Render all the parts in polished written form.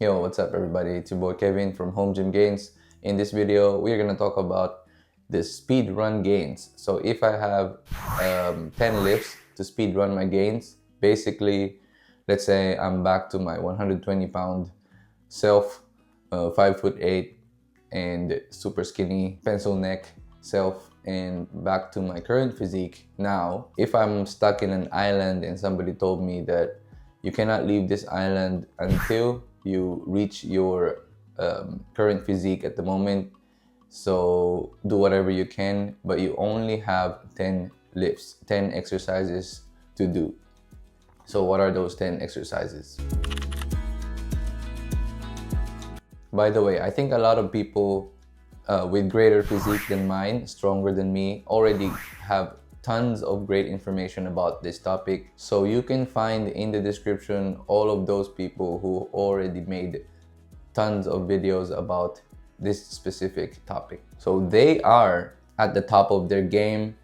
Yo, what's up everybody? It's your boy Kevin from Home Gym Gains. In this video, we're gonna talk about the speed run gains. So if I have 10 lifts to speed run my gains, basically, let's say I'm back to my 120 pound self, 5'8", and super skinny pencil neck self, and back to my current physique. Now, if I'm stuck in an island and somebody told me that you cannot leave this island until you reach your current physique at the moment, so do whatever you can, but you only have 10 lifts, 10 exercises to do. So what are those 10 exercises? By the way, I think a lot of people with greater physique than mine, stronger than me, already have tons of great information about this topic. So you can find in the description all of those people who already made tons of videos about this specific topic. So they are at the top of their game,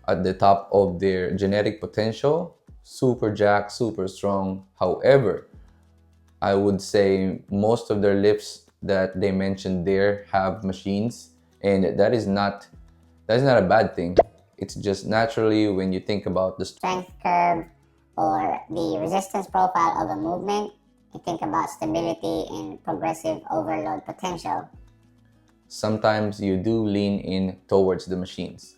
at the top of their genetic potential, super jacked, super strong. However, I would say most of their lifts that they mentioned there have machines, and that is not a bad thing. It's just naturally when you think about the strength curve or the resistance profile of a movement, you think about stability and progressive overload potential. Sometimes you do lean in towards the machines.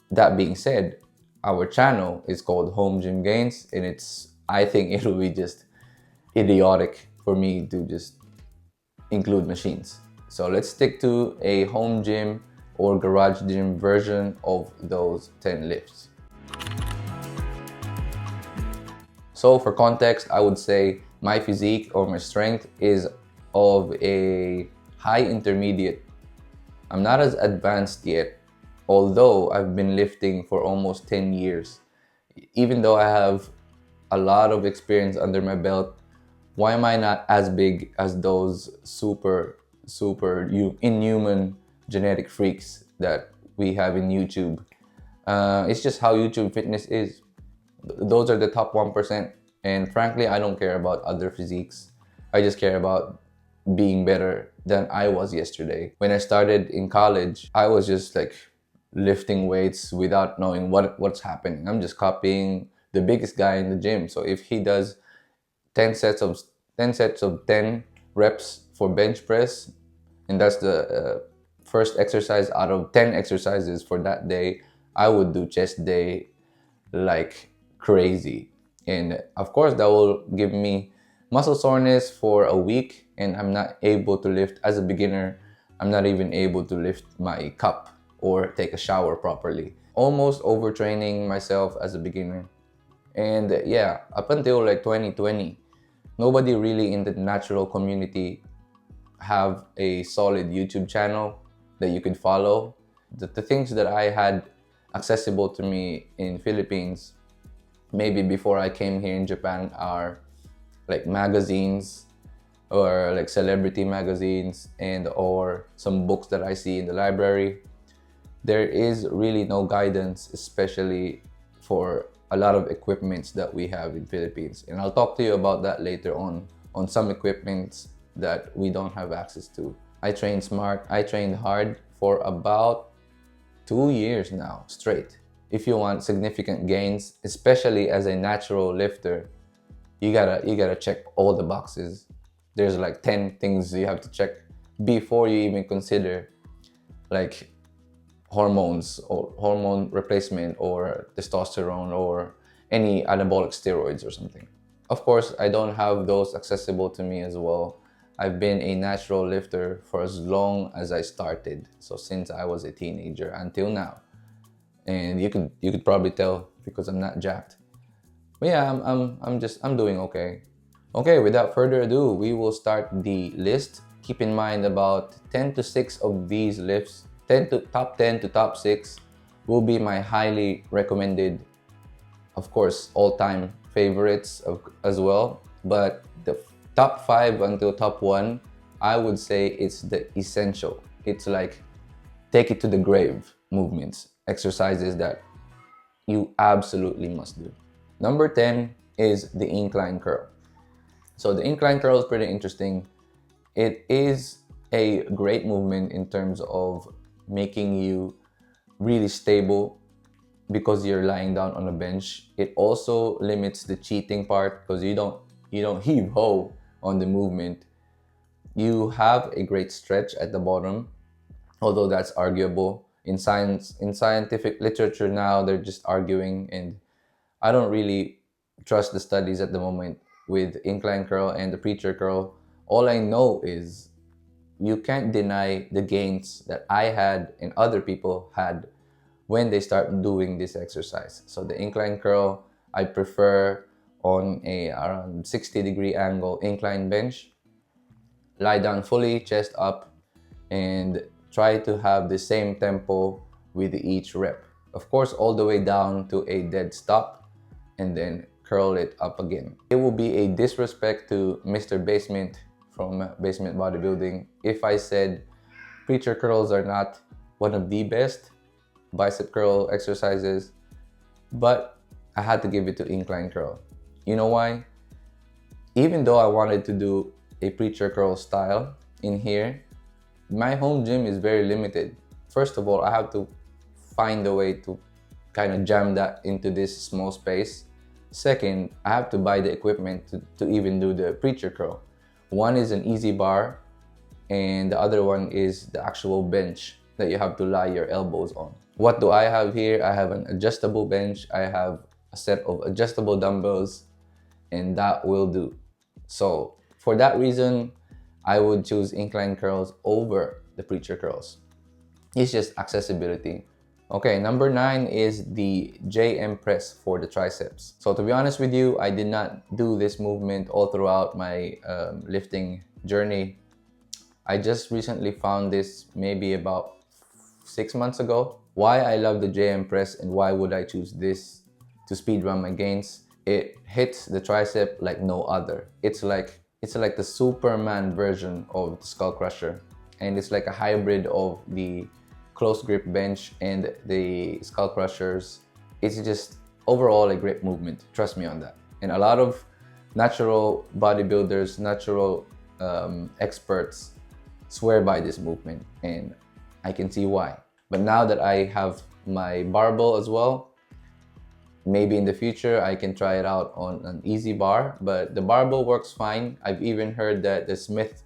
That being said, our channel is called Home Gym Gains, and I think it will be just idiotic for me to just include machines. So let's stick to a home gym or garage gym version of those 10 lifts. So for context, I would say my physique or my strength is of a high intermediate. I'm not as advanced yet, although I've been lifting for almost 10 years. Even though I have a lot of experience under my belt, why am I not as big as those super inhuman genetic freaks that we have in YouTube? It's just how YouTube fitness is. Those are the top 1%. And frankly, I don't care about other physiques. I just care about being better than I was yesterday. When I started in college, I was just like lifting weights without knowing what's happening. I'm just copying the biggest guy in the gym. So if he does 10 sets of 10 reps for bench press, and that's the first exercise out of 10 exercises for that day, I would do chest day like crazy. And of course, that will give me muscle soreness for a week, and I'm not able to lift as a beginner. I'm not even able to lift my cup or take a shower properly. Almost overtraining myself as a beginner. And yeah, up until like 2020, nobody really in the natural community have a solid YouTube channel that you could follow. The things that I had accessible to me in Philippines, maybe before I came here in Japan, are like magazines or like celebrity magazines and or some books that I see in the library. There is really no guidance, especially for a lot of equipments that we have in Philippines. And I'll talk to you about that later on some equipments that we don't have access to. I trained smart, I trained hard for about 2 years now straight. If you want significant gains, especially as a natural lifter, you gotta check all the boxes. There's like 10 things you have to check before you even consider like hormones or hormone replacement or testosterone or any anabolic steroids or something. Of course, I don't have those accessible to me as well. I've been a natural lifter for as long as I started, so since I was a teenager until now. And you could probably tell because I'm not jacked. But yeah, I'm doing okay. Okay, without further ado, we will start the list. Keep in mind about 10 to 6 of these lifts, top 10 to top 6 will be my highly recommended, of course, all-time favorites as well. But the top 5 until top 1, I would say it's the essential. It's like take it to the grave movements, exercises that you absolutely must do. Number 10 is the incline curl. So the incline curl is pretty interesting. It is a great movement in terms of making you really stable because you're lying down on a bench. It also limits the cheating part because you don't heave ho on the movement. You have a great stretch at the bottom, although that's arguable. In scientific literature now, they're just arguing, and I don't really trust the studies at the moment with incline curl and the preacher curl. All I know is you can't deny the gains that I had and other people had when they start doing this exercise. So the incline curl, I prefer on a around 60-degree angle incline bench. Lie down fully, chest up, and try to have the same tempo with each rep. Of course, all the way down to a dead stop, and then curl it up again. It will be a disrespect to Mr. Basement from Basement Bodybuilding if I said preacher curls are not one of the best bicep curl exercises, but I had to give it to incline curl. You know why? Even though I wanted to do a preacher curl style in here, my home gym is very limited. First of all, I have to find a way to kind of jam that into this small space. Second, I have to buy the equipment to even do the preacher curl. One is an easy bar, and the other one is the actual bench that you have to lie your elbows on. What do I have here? I have an adjustable bench. I have a set of adjustable dumbbells, and that will do. So for that reason, I would choose incline curls over the preacher curls. It's just accessibility. Okay, number 9 is the JM press for the triceps. So to be honest with you, I did not do this movement all throughout my lifting journey. I just recently found this maybe about 6 months ago. Why I love the JM press and why would I choose this to speed run my gains? It hits the tricep like no other. It's like the Superman version of the skull crusher, and it's like a hybrid of the close grip bench and the skull crushers. It's just overall a great movement, trust me on that. And a lot of natural bodybuilders, natural experts swear by this movement, and I can see why. But now that I have my barbell as well, maybe in the future I can try it out on an easy bar, but the barbell works fine. I've even heard that the Smith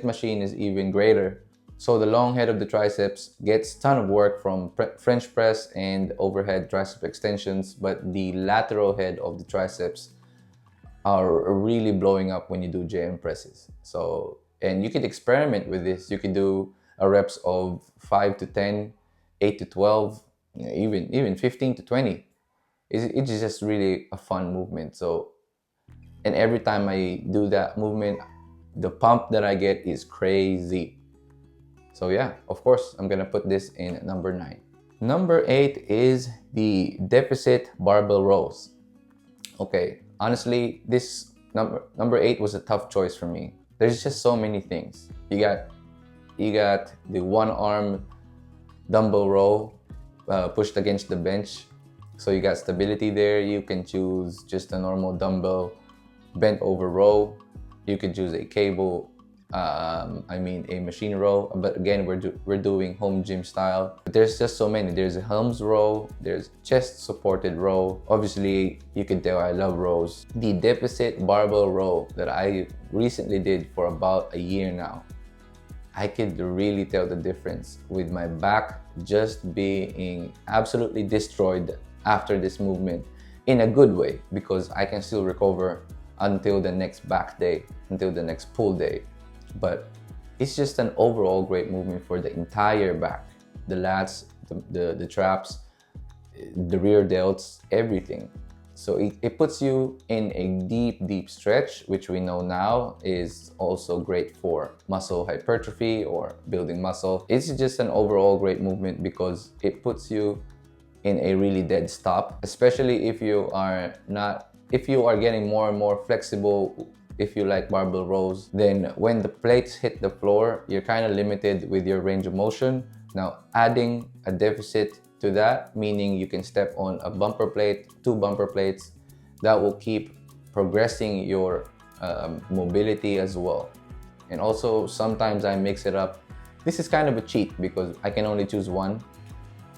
machine is even greater. So the long head of the triceps gets ton of work from French press and overhead tricep extensions, but the lateral head of the triceps are really blowing up when you do JM presses. So, and you can experiment with this. You can do a reps of 5 to 10, 8 to 12, even 15 to 20. It's just really a fun movement. So, and every time I do that movement, the pump that I get is crazy. So yeah, of course, I'm gonna put this in number 9. Number 8 is the deficit barbell rows. Okay, honestly, this number 8 was a tough choice for me. There's just so many things. You got the one arm dumbbell row pushed against the bench. So you got stability there. You can choose just a normal dumbbell bent over row. You can choose a cable, a machine row. But again, we're doing home gym style. But there's just so many. There's a Helms row. There's chest supported row. Obviously, you can tell I love rows. The deficit barbell row that I recently did for about a year now, I could really tell the difference with my back just being absolutely destroyed after this movement in a good way, because I can still recover until the next back day, until the next pull day. But it's just an overall great movement for the entire back, the lats, the traps, the rear delts, everything. So it puts you in a deep stretch, which we know now is also great for muscle hypertrophy or building muscle. It's just an overall great movement because it puts you in a really dead stop, especially if you are getting more and more flexible. If you like barbell rows, then when the plates hit the floor, you're kind of limited with your range of motion. Now, adding a deficit to that, meaning you can step on a bumper plate, 2 bumper plates, that will keep progressing your mobility as well. And also sometimes I mix it up. This is kind of a cheat because I can only choose one,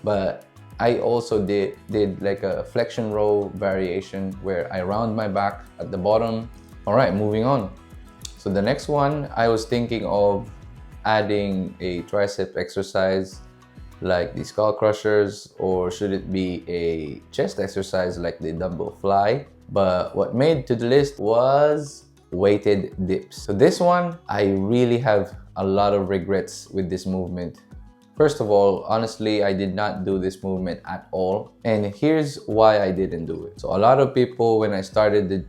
but I also did like a flexion row variation where I round my back at the bottom. All right, moving on. So the next one, I was thinking of adding a tricep exercise like the skull crushers, or should it be a chest exercise like the dumbbell fly? But what made to the list was weighted dips. So this one, I really have a lot of regrets with this movement. First of all, honestly, I did not do this movement at all. And here's why I didn't do it. So a lot of people, when I started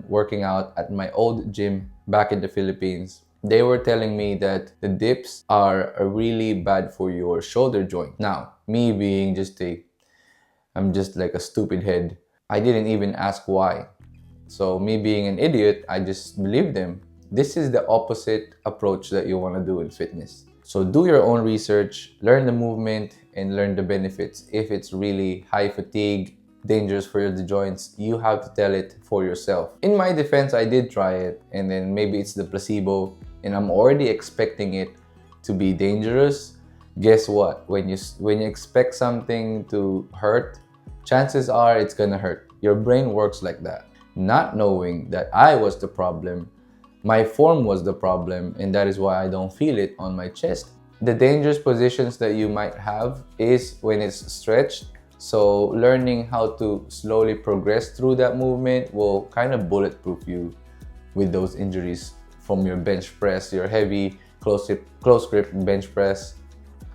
working out at my old gym back in the Philippines, they were telling me that the dips are really bad for your shoulder joint. Now, me being I'm just like a stupid head. I didn't even ask why. So me being an idiot, I just believed them. This is the opposite approach that you want to do in fitness. So do your own research, learn the movement, and learn the benefits. If it's really high fatigue, dangerous for the joints, you have to tell it for yourself. In my defense, I did try it, and then maybe it's the placebo, and I'm already expecting it to be dangerous. Guess what? When you expect something to hurt, chances are it's gonna hurt. Your brain works like that. Not knowing that I was the problem, my form was the problem, and that is why I don't feel it on my chest. The dangerous positions that you might have is when it's stretched. So learning how to slowly progress through that movement will kind of bulletproof you with those injuries from your bench press, your heavy close grip bench press.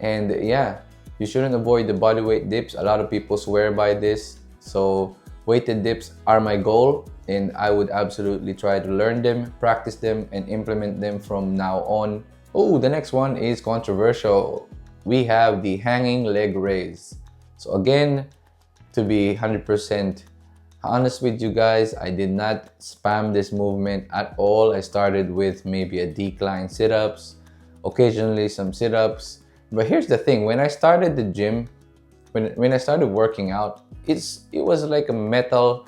And yeah, you shouldn't avoid the bodyweight dips. A lot of people swear by this. So weighted dips are my goal, and I would absolutely try to learn them, practice them, and implement them from now on. Oh, the next one is controversial. We have the hanging leg raise. So again, to be 100% honest with you guys, I did not spam this movement at all. I started with maybe a decline sit-ups, occasionally some sit-ups. But here's the thing, when I started the gym, when I started working out, it was like a metal,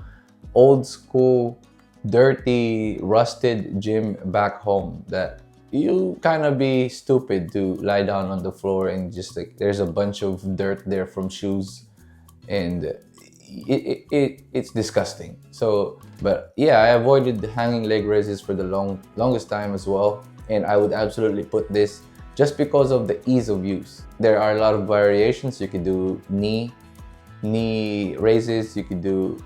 old school, dirty, rusted gym back home that you kind of be stupid to lie down on the floor and just like there's a bunch of dirt there from shoes, and it's disgusting. So, but yeah, I avoided the hanging leg raises for the longest time as well, and I would absolutely put this just because of the ease of use. There are a lot of variations. You could do knee raises, you could do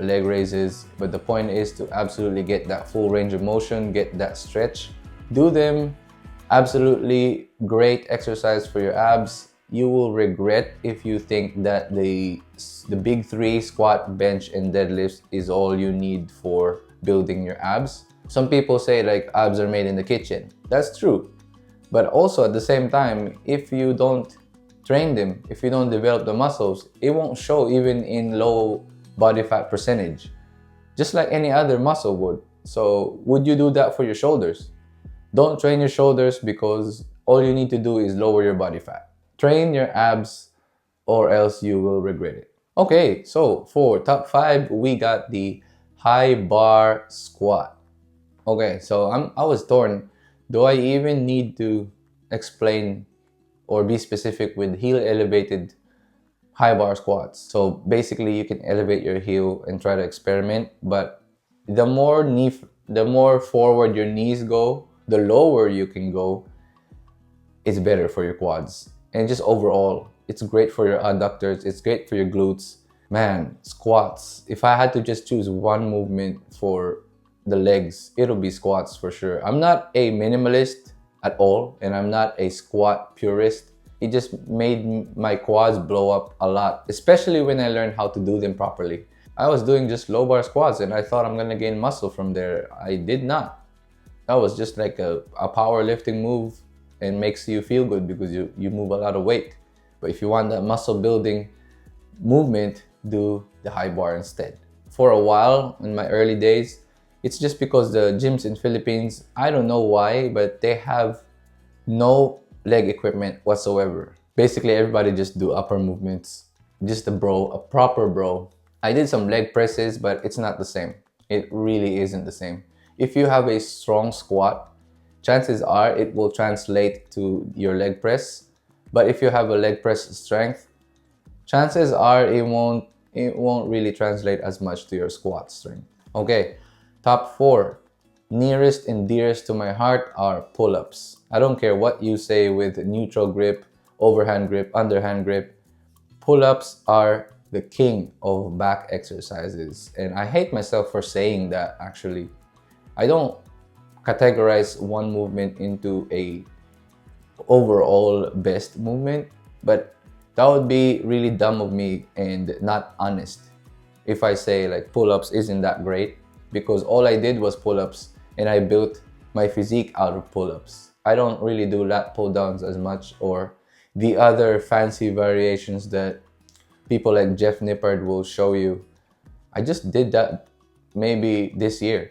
leg raises, but the point is to absolutely get that full range of motion, get that stretch. Do them. Absolutely great exercise for your abs. You will regret if you think that the big three, squat, bench, and deadlifts is all you need for building your abs. Some people say like abs are made in the kitchen. That's true. But also at the same time, if you don't train them, if you don't develop the muscles, it won't show even in low body fat percentage, just like any other muscle would. So would you do that for your shoulders? Don't train your shoulders because all you need to do is lower your body fat. Train your abs or else you will regret it. Okay, so for top 5, we got the high bar squat. Okay, so I was torn. Do I even need to explain or be specific with heel elevated high bar squats? So basically you can elevate your heel and try to experiment, but the more forward your knees go, the lower you can go, it's better for your quads. And just overall, it's great for your adductors, it's great for your glutes. Man, squats, if I had to just choose one movement for the legs, it'll be squats for sure. I'm not a minimalist at all, and I'm not a squat purist. It just made my quads blow up a lot, especially when I learned how to do them properly. I was doing just low bar squats and I thought I'm gonna gain muscle from there. I did not. That was just like a powerlifting move, and makes you feel good because you move a lot of weight. But if you want that muscle building movement, do the high bar instead. For a while, in my early days, it's just because the gyms in Philippines, I don't know why, but they have no leg equipment whatsoever. Basically, everybody just do upper movements. Just a proper bro. I did some leg presses, but it's not the same. It really isn't the same. If you have a strong squat, chances are it will translate to your leg press. But if you have a leg press strength, chances are it won't really translate as much to your squat strength. Okay, top 4. Nearest and dearest to my heart are pull-ups. I don't care what you say with neutral grip, overhand grip, underhand grip. Pull-ups are the king of back exercises. And I hate myself for saying that actually. I don't categorize one movement into a overall best movement, but that would be really dumb of me and not honest if I say like pull-ups isn't that great, because all I did was pull-ups and I built my physique out of pull-ups. I don't really do lat pull downs as much, or the other fancy variations that people like Jeff Nippard will show you. I just did that maybe this year,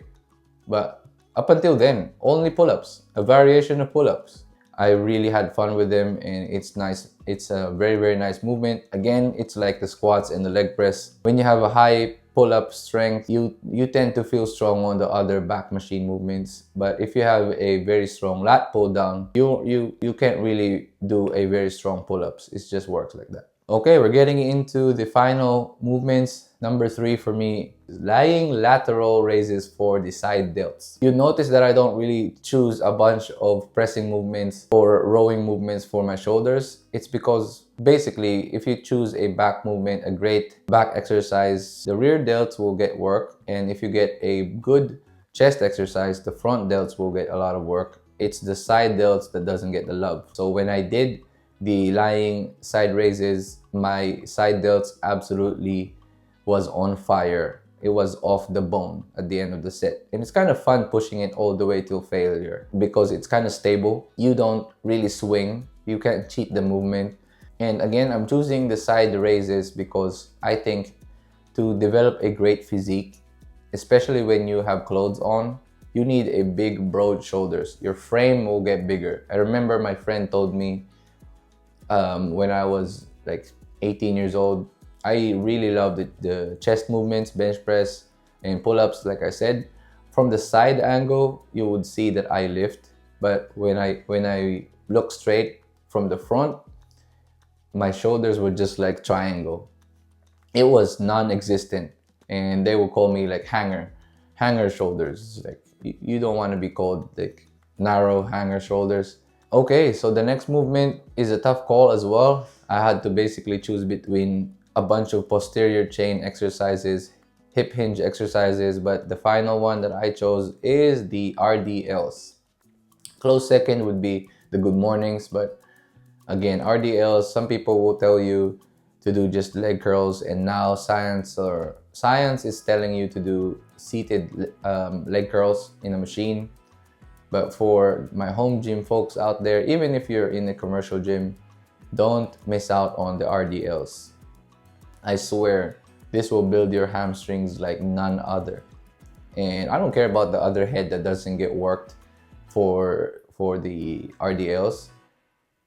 but up until then, only pull-ups, a variation of pull-ups. I really had fun with them and it's nice. It's a very, very nice movement. Again, it's like the squats and the leg press. When you have a high pull-up strength, you tend to feel strong on the other back machine movements. But if you have a very strong lat pull down, you can't really do a very strong pull-ups. It just works like that. Okay, we're getting into the final movements. Number 3 for me is lying lateral raises for the side delts. You notice that I don't really choose a bunch of pressing movements or rowing movements for my shoulders. It's because basically if you choose a back movement, a great back exercise, the rear delts will get work. And if you get a good chest exercise, the front delts will get a lot of work. It's the side delts that doesn't get the love. So when I did the lying side raises, my side delts absolutely was on fire. It was off the bone at the end of the set. And it's kind of fun pushing it all the way till failure because it's kind of stable. You don't really swing. You can't cheat the movement. And again, I'm choosing the side raises because I think to develop a great physique, especially when you have clothes on, you need a big, broad shoulders. Your frame will get bigger. I remember my friend told me when I was like 18 years old, I really loved the chest movements, bench press, and pull-ups. Like I said, from the side angle, you would see that I lift. But when I look straight from the front, my shoulders were just like triangle. It was non-existent, and they would call me like hanger shoulders. Like you don't want to be called like narrow hanger shoulders. Okay, so the next movement is a tough call as well. I had to basically choose between a bunch of posterior chain exercises, hip hinge exercises, but the final one that I chose is the RDLs. Close second would be the good mornings, but again, RDLs, some people will tell you to do just leg curls, and now science is telling you to do seated leg curls in a machine. But for my home gym folks out there, even if you're in a commercial gym, don't miss out on the RDLs. I swear, this will build your hamstrings like none other. And I don't care about the other head that doesn't get worked for the RDLs.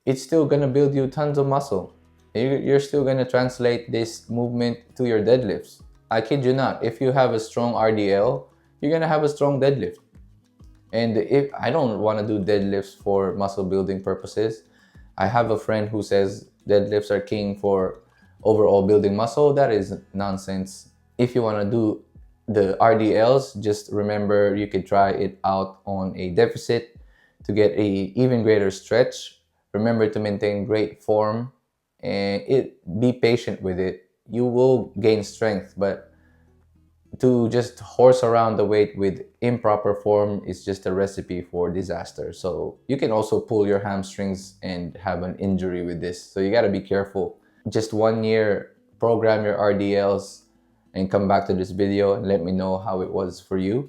It's still gonna build you tons of muscle. You're still gonna translate this movement to your deadlifts. I kid you not, if you have a strong RDL, you're gonna have a strong deadlift. And if I don't want to do deadlifts for muscle building purposes, I have a friend who says deadlifts are king for overall building muscle. That is nonsense. If you want to do the RDLs, just remember you could try it out on a deficit to get a even greater stretch. Remember to maintain great form and be patient with it. You will gain strength, but to just horse around the weight with improper form is just a recipe for disaster. So you can also pull your hamstrings and have an injury with this. So you got to be careful. Just 1 year, program your RDLs and come back to this video and let me know how it was for you.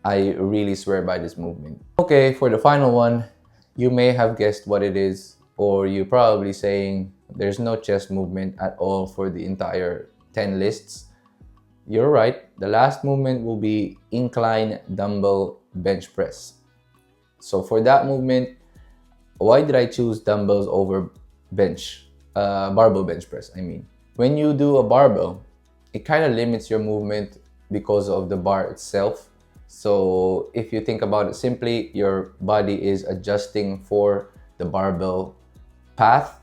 I really swear by this movement. Okay, for the final one, you may have guessed what it is, or you're probably saying there's no chest movement at all for the entire 10 lists. You're right. The last movement will be incline dumbbell bench press. So for that movement, why did I choose dumbbells over barbell bench press? I mean, when you do a barbell, it kind of limits your movement because of the bar itself. So if you think about it simply, your body is adjusting for the barbell path,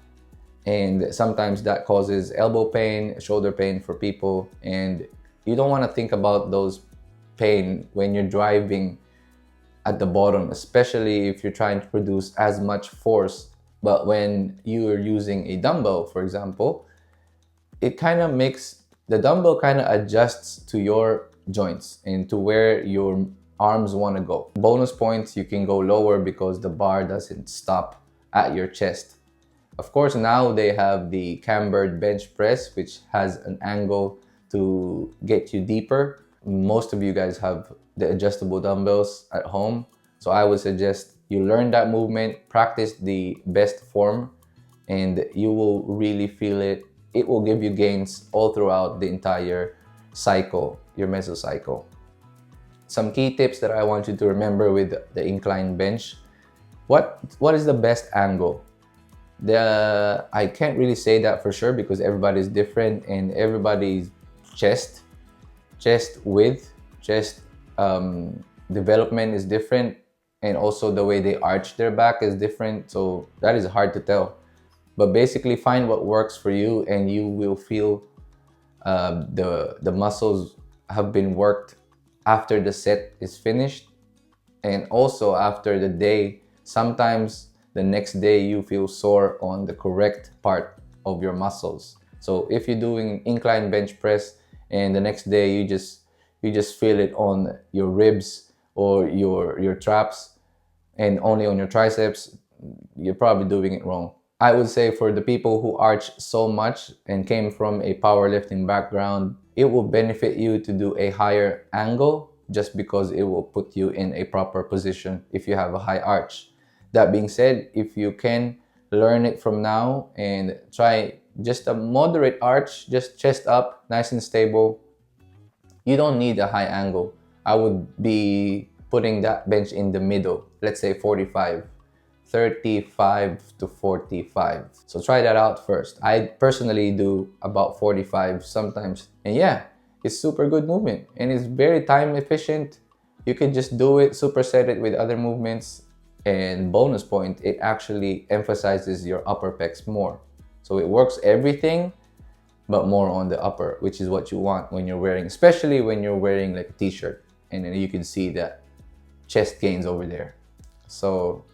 and sometimes that causes elbow pain, shoulder pain for people, and you don't want to think about those pain when you're driving at the bottom, especially if you're trying to produce as much force. But when you're using a dumbbell, for example, it kind of makes the dumbbell kind of adjusts to your joints and to where your arms want to go. Bonus points, you can go lower because the bar doesn't stop at your chest. Of course, now they have the cambered bench press, which has an angle to get you deeper. Most of you guys have the adjustable dumbbells at home, so I would suggest you learn that movement, practice the best form, and you will really feel it. It will give you gains all throughout the entire cycle, your mesocycle. Some key tips that I want you to remember with the incline bench. What is the best angle? I can't really say that for sure because everybody's different, and everybody's chest width, chest development is different, and also the way they arch their back is different, so that is hard to tell. But basically, find what works for you, and you will feel the muscles have been worked after the set is finished, and also after the day. Sometimes the next day you feel sore on the correct part of your muscles. So if you're doing incline bench press and the next day you just feel it on your ribs or your traps and only on your triceps, you're probably doing it wrong. I would say for the people who arch so much and came from a powerlifting background, it will benefit you to do a higher angle just because it will put you in a proper position if you have a high arch. That being said, if you can learn it from now and try just a moderate arch, just chest up, nice and stable, you don't need a high angle. I would be putting that bench in the middle, let's say 45. 35 to 45. So try that out first. I personally do about 45 sometimes. And yeah, it's super good movement and it's very time efficient. You can just do it, superset it with other movements. And bonus point, it actually emphasizes your upper pecs more. So it works everything, but more on the upper, which is what you want when you're wearing, especially when you're wearing like a t-shirt. And then you can see that chest gains over there. So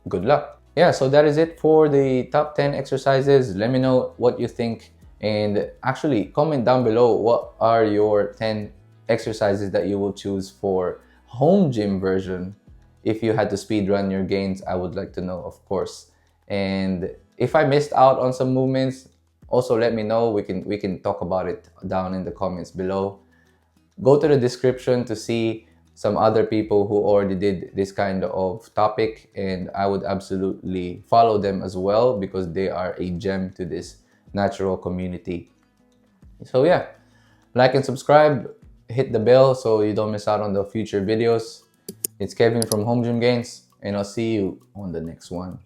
good luck. Yeah, so that is it for the top 10 exercises. Let me know what you think, and actually comment down below what are your 10 exercises that you will choose for home gym version. If you had to speed run your gains, I would like to know, of course. And if I missed out on some movements, also let me know. We can talk about it down in the comments below. Go to the description to see some other people who already did this kind of topic, and I would absolutely follow them as well because they are a gem to this natural community. So yeah, like and subscribe, hit the bell so you don't miss out on the future videos. It's Kevin from Home Gym Gains, and I'll see you on the next one.